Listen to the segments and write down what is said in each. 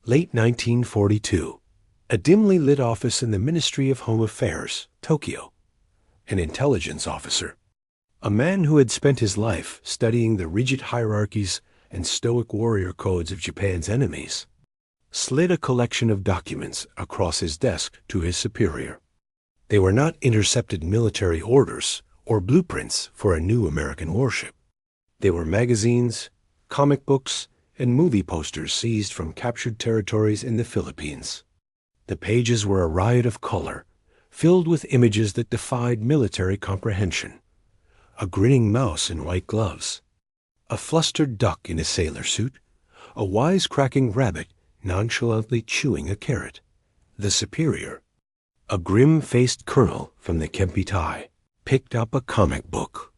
Late 1942. A dimly lit office in the Ministry of Home Affairs, Tokyo. An intelligence officer. A man who had spent his life studying the rigid hierarchies and stoic warrior codes of Japan's enemies, slid a collection of documents across his desk to his superior. They were not intercepted military orders or blueprints for a new American warship. They were magazines, comic books, and movie posters seized from captured territories in the Philippines. The pages were a riot of color, filled with images that defied military comprehension. A grinning mouse in white gloves, a flustered duck in a sailor suit, a wisecracking rabbit nonchalantly chewing a carrot. The superior, a grim-faced colonel from the Kempitai, picked up a comic book.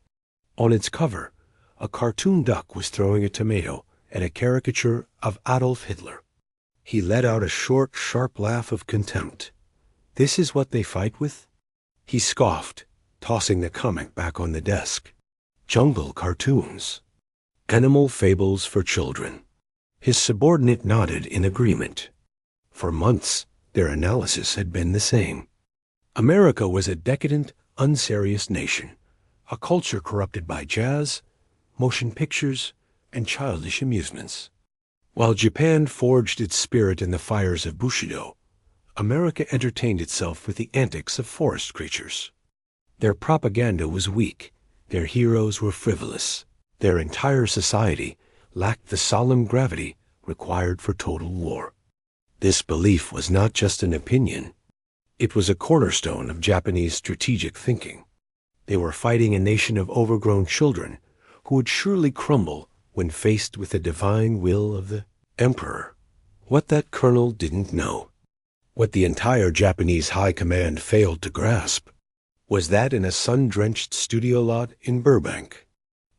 On its cover, a cartoon duck was throwing a tomato at a caricature of Adolf Hitler. He let out a short, sharp laugh of contempt. "This is what they fight with?" He scoffed, tossing the comic back on the desk. Jungle cartoons. Animal fables for children. His subordinate nodded in agreement. For months, their analysis had been the same. America was a decadent, unserious nation, a culture corrupted by jazz, motion pictures, and childish amusements. While Japan forged its spirit in the fires of Bushido, America entertained itself with the antics of forest creatures. Their propaganda was weak, their heroes were frivolous, their entire society lacked the solemn gravity required for total war. This belief was not just an opinion. It was a cornerstone of Japanese strategic thinking. They were fighting a nation of overgrown children who would surely crumble when faced with the divine will of the emperor. What that colonel didn't know, what the entire Japanese high command failed to grasp, was that in a sun-drenched studio lot in Burbank,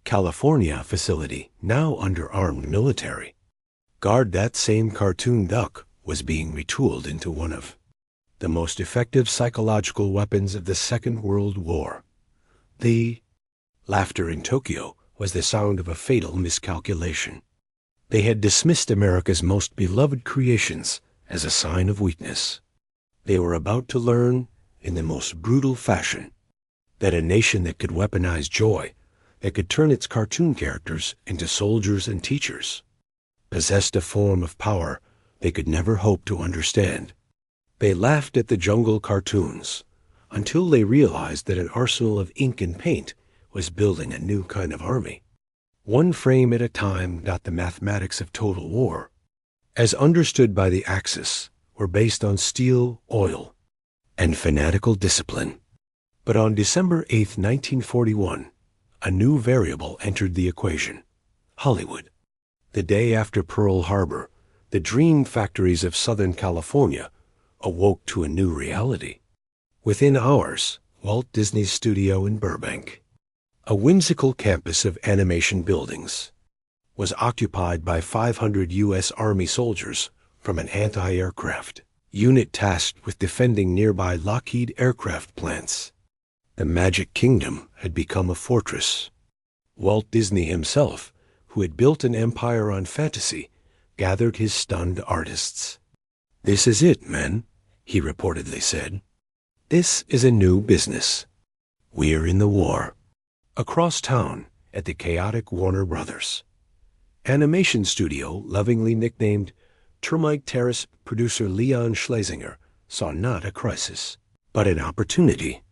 California facility now under armed military, guard that same cartoon duck was being retooled into one of the most effective psychological weapons of the Second World War. The laughter in Tokyo was the sound of a fatal miscalculation. They had dismissed America's most beloved creations as a sign of weakness. They were about to learn, in the most brutal fashion, that a nation that could weaponize joy, that could turn its cartoon characters into soldiers and teachers, possessed a form of power they could never hope to understand. They laughed at the jungle cartoons until they realized that an arsenal of ink and paint was building a new kind of army. One frame at a time, not the mathematics of total war, as understood by the Axis, were based on steel, oil, and fanatical discipline. But on December 8, 1941, a new variable entered the equation: Hollywood. The day after Pearl Harbor, the dream factories of Southern California awoke to a new reality. Within hours, Walt Disney Studio in Burbank, a whimsical campus of animation buildings, was occupied by 500 U.S. Army soldiers from an anti-aircraft unit tasked with defending nearby Lockheed aircraft plants. The Magic Kingdom had become a fortress. Walt Disney himself, who had built an empire on fantasy, gathered his stunned artists. "This is it, men," he reportedly said. "This is a new business. We're in the war." Across town, at the chaotic Warner Brothers animation studio, lovingly nicknamed Termite Terrace, producer Leon Schlesinger saw not a crisis, but an opportunity.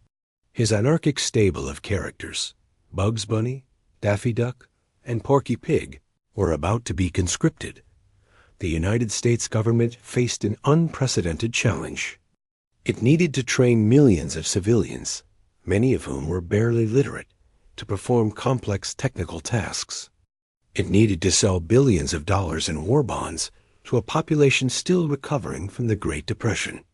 His anarchic stable of characters, Bugs Bunny, Daffy Duck, and Porky Pig, were about to be conscripted. The United States government faced an unprecedented challenge. It needed to train millions of civilians, many of whom were barely literate, to perform complex technical tasks. It needed to sell billions of dollars in war bonds to a population still recovering from the Great Depression.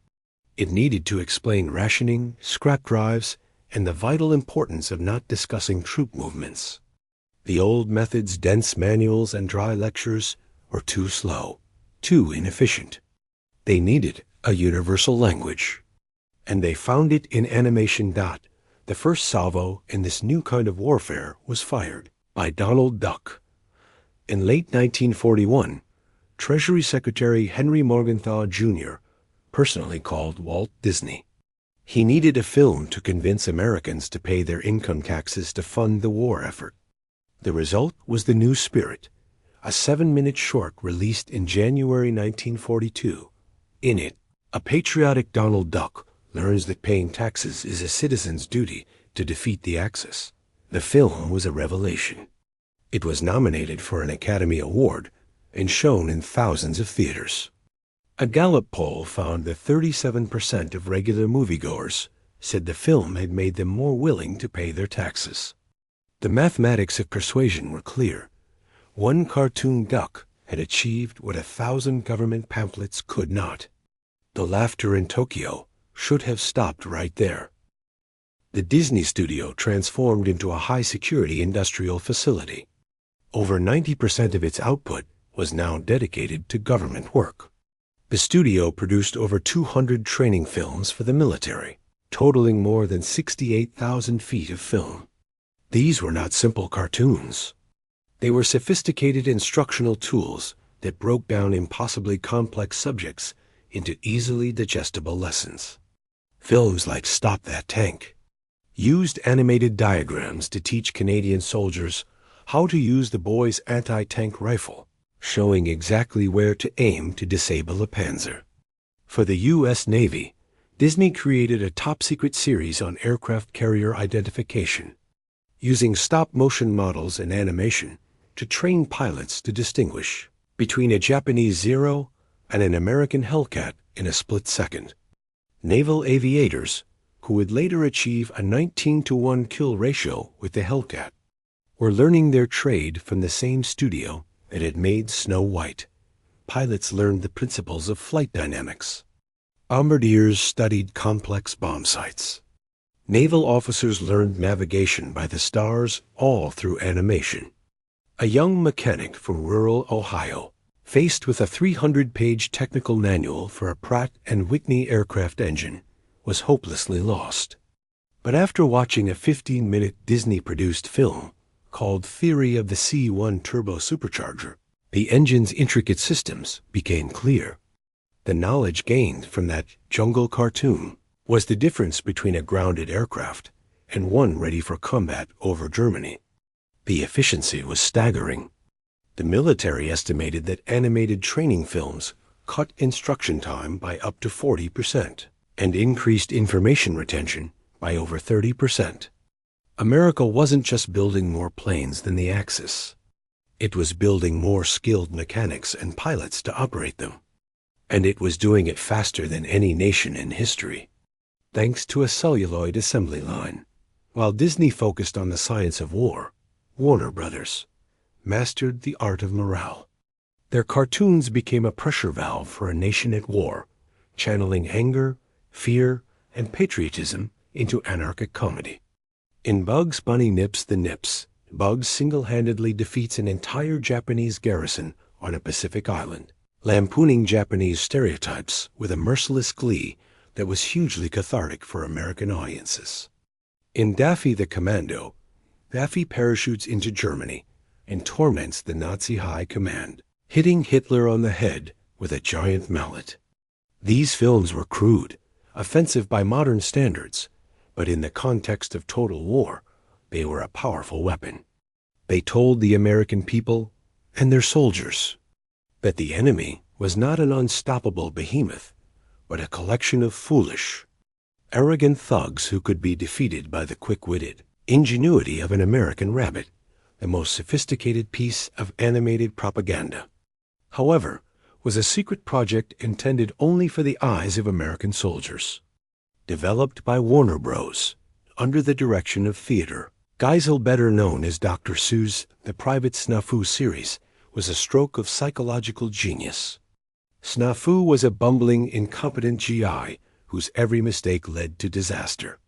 It needed to explain rationing, scrap drives, and the vital importance of not discussing troop movements. The old methods, dense manuals, and dry lectures were too slow, too inefficient. They needed a universal language. And they found it in animation. The first salvo in this new kind of warfare was fired by Donald Duck. In late 1941, Treasury Secretary Henry Morgenthau Jr. personally called Walt Disney. He needed a film to convince Americans to pay their income taxes to fund the war effort. The result was The New Spirit, a 7-minute short released in January 1942. In it, a patriotic Donald Duck learns that paying taxes is a citizen's duty to defeat the Axis. The film was a revelation. It was nominated for an Academy Award and shown in thousands of theaters. A Gallup poll found that 37% of regular moviegoers said the film had made them more willing to pay their taxes. The mathematics of persuasion were clear. One cartoon duck had achieved what 1,000 government pamphlets could not. The laughter in Tokyo should have stopped right there. The Disney studio transformed into a high-security industrial facility. Over 90% of its output was now dedicated to government work. The studio produced over 200 training films for the military, totaling more than 68,000 feet of film. These were not simple cartoons. They were sophisticated instructional tools that broke down impossibly complex subjects into easily digestible lessons. Films like Stop That Tank used animated diagrams to teach Canadian soldiers how to use the boy's anti-tank rifle, showing exactly where to aim to disable a panzer. For the U.S. Navy, Disney created a top-secret series on aircraft carrier identification, using stop-motion models and animation to train pilots to distinguish between a Japanese Zero and an American Hellcat in a split second. Naval aviators, who would later achieve a 19-to-1 kill ratio with the Hellcat, were learning their trade from the same studio that had made Snow White. Pilots learned the principles of flight dynamics. Bombardiers studied complex bomb sites. Naval officers learned navigation by the stars, all through animation. A young mechanic from rural Ohio, faced with a 300-page technical manual for a Pratt & Whitney aircraft engine, was hopelessly lost. But after watching a 15-minute Disney-produced film called Theory of the C-1 Turbo Supercharger, the engine's intricate systems became clear. The knowledge gained from that jungle cartoon was the difference between a grounded aircraft and one ready for combat over Germany. The efficiency was staggering. The military estimated that animated training films cut instruction time by up to 40% and increased information retention by over 30%. America wasn't just building more planes than the Axis. It was building more skilled mechanics and pilots to operate them. And it was doing it faster than any nation in history, thanks to a celluloid assembly line. While Disney focused on the science of war, Warner Brothers mastered the art of morale. Their cartoons became a pressure valve for a nation at war, channeling anger, fear, and patriotism into anarchic comedy. In Bugs Bunny Nips the Nips, Bugs single-handedly defeats an entire Japanese garrison on a Pacific island, lampooning Japanese stereotypes with a merciless glee that was hugely cathartic for American audiences. In Daffy the Commando, Daffy parachutes into Germany and torments the Nazi high command, hitting Hitler on the head with a giant mallet. These films were crude, offensive by modern standards, but in the context of total war, they were a powerful weapon. They told the American people and their soldiers that the enemy was not an unstoppable behemoth, but a collection of foolish, arrogant thugs who could be defeated by the quick-witted ingenuity of an American rabbit, the most sophisticated piece of animated propaganda. However, was a secret project intended only for the eyes of American soldiers. Developed by Warner Bros. Under the direction of Theater, Geisel, better known as Dr. Seuss, the Private Snafu series, was a stroke of psychological genius. Snafu was a bumbling, incompetent GI whose every mistake led to disaster.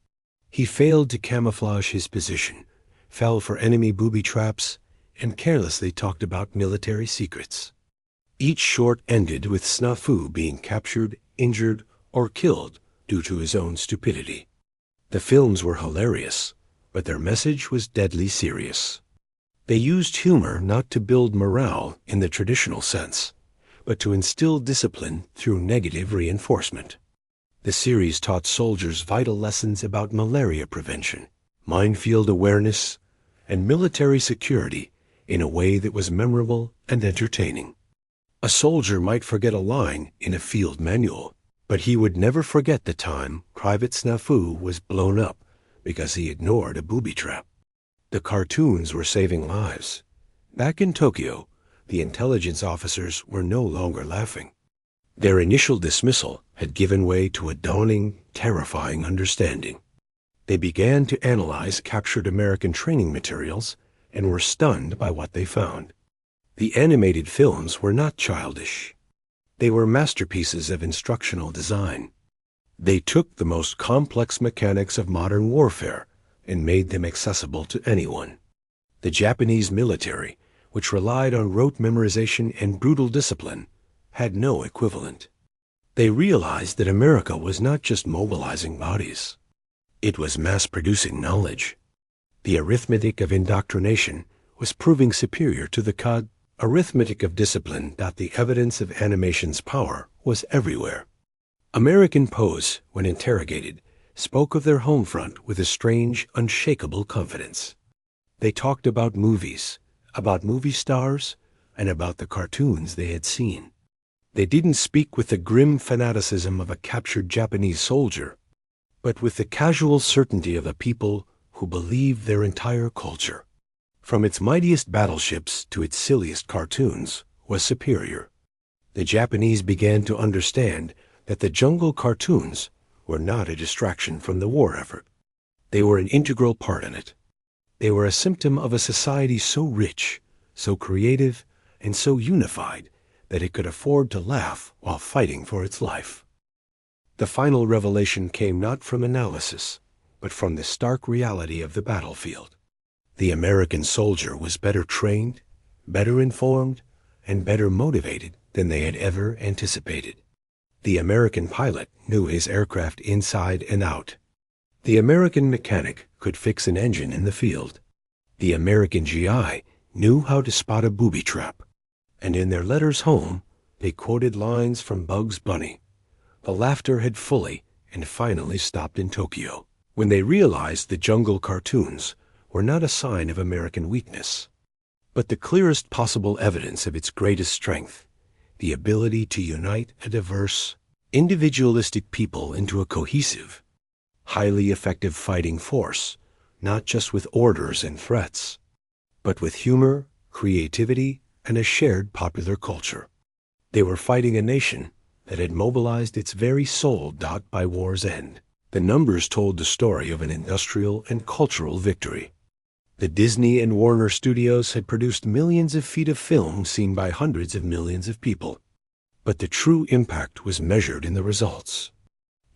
He failed to camouflage his position, fell for enemy booby traps, and carelessly talked about military secrets. Each short ended with Snafu being captured, injured, or killed due to his own stupidity. The films were hilarious, but their message was deadly serious. They used humor not to build morale in the traditional sense, but to instill discipline through negative reinforcement. The series taught soldiers vital lessons about malaria prevention, minefield awareness, and military security in a way that was memorable and entertaining. A soldier might forget a line in a field manual, but he would never forget the time Private Snafu was blown up because he ignored a booby trap. The cartoons were saving lives. Back in Tokyo, the intelligence officers were no longer laughing. Their initial dismissal had given way to a dawning, terrifying understanding. They began to analyze captured American training materials and were stunned by what they found. The animated films were not childish. They were masterpieces of instructional design. They took the most complex mechanics of modern warfare and made them accessible to anyone. The Japanese military, which relied on rote memorization and brutal discipline, had no equivalent. They realized that America was not just mobilizing bodies. It was mass-producing knowledge. The arithmetic of indoctrination was proving superior to the arithmetic of discipline. The evidence of animation's power was everywhere. American Pose, when interrogated, spoke of their home front with a strange, unshakable confidence. They talked about movies, about movie stars, and about the cartoons they had seen. They didn't speak with the grim fanaticism of a captured Japanese soldier, but with the casual certainty of a people who believed their entire culture, from its mightiest battleships to its silliest cartoons, was superior. The Japanese began to understand that the jungle cartoons were not a distraction from the war effort. They were an integral part in it. They were a symptom of a society so rich, so creative, and so unified that it could afford to laugh while fighting for its life. The final revelation came not from analysis, but from the stark reality of the battlefield. The American soldier was better trained, better informed, and better motivated than they had ever anticipated. The American pilot knew his aircraft inside and out. The American mechanic could fix an engine in the field. The American GI knew how to spot a booby trap. And in their letters home, they quoted lines from Bugs Bunny. The laughter had fully and finally stopped in Tokyo when they realized the jungle cartoons were not a sign of American weakness, but the clearest possible evidence of its greatest strength, the ability to unite a diverse, individualistic people into a cohesive, highly effective fighting force, not just with orders and threats, but with humor, creativity, and a shared popular culture. They were fighting a nation that had mobilized its very soul. By war's end, the numbers told the story of an industrial and cultural victory. The Disney and Warner Studios had produced millions of feet of film seen by hundreds of millions of people. But the true impact was measured in the results.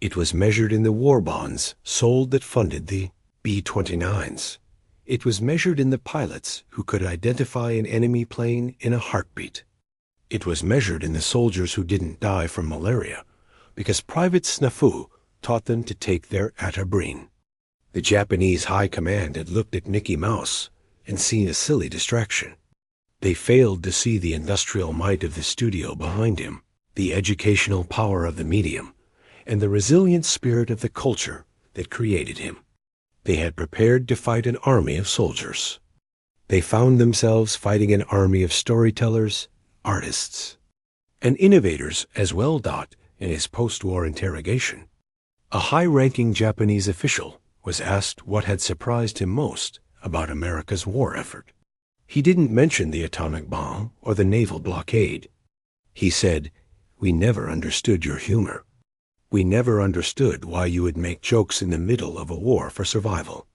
It was measured in the war bonds sold that funded the B-29s. It was measured in the pilots who could identify an enemy plane in a heartbeat. It was measured in the soldiers who didn't die from malaria because Private Snafu taught them to take their atabrine. The Japanese high command had looked at Mickey Mouse and seen a silly distraction. They failed to see the industrial might of the studio behind him, the educational power of the medium, and the resilient spirit of the culture that created him. They had prepared to fight an army of soldiers. They found themselves fighting an army of storytellers, artists, and innovators as well. In his post-war interrogation, a high-ranking Japanese official was asked what had surprised him most about America's war effort. He didn't mention the atomic bomb or the naval blockade. He said, "We never understood your humor. We never understood why you would make jokes in the middle of a war for survival."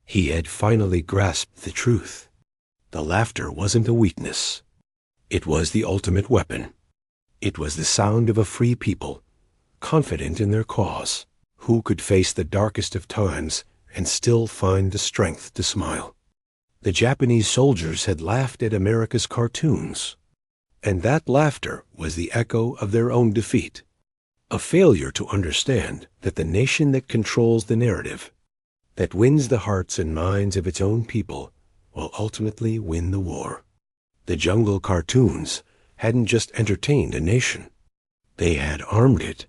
He had finally grasped the truth. The laughter wasn't a weakness. It was the ultimate weapon. It was the sound of a free people, confident in their cause, who could face the darkest of times and still find the strength to smile. The Japanese soldiers had laughed at America's cartoons, and that laughter was the echo of their own defeat. A failure to understand that the nation that controls the narrative, that wins the hearts and minds of its own people, will ultimately win the war. The jungle cartoons hadn't just entertained a nation. They had armed it.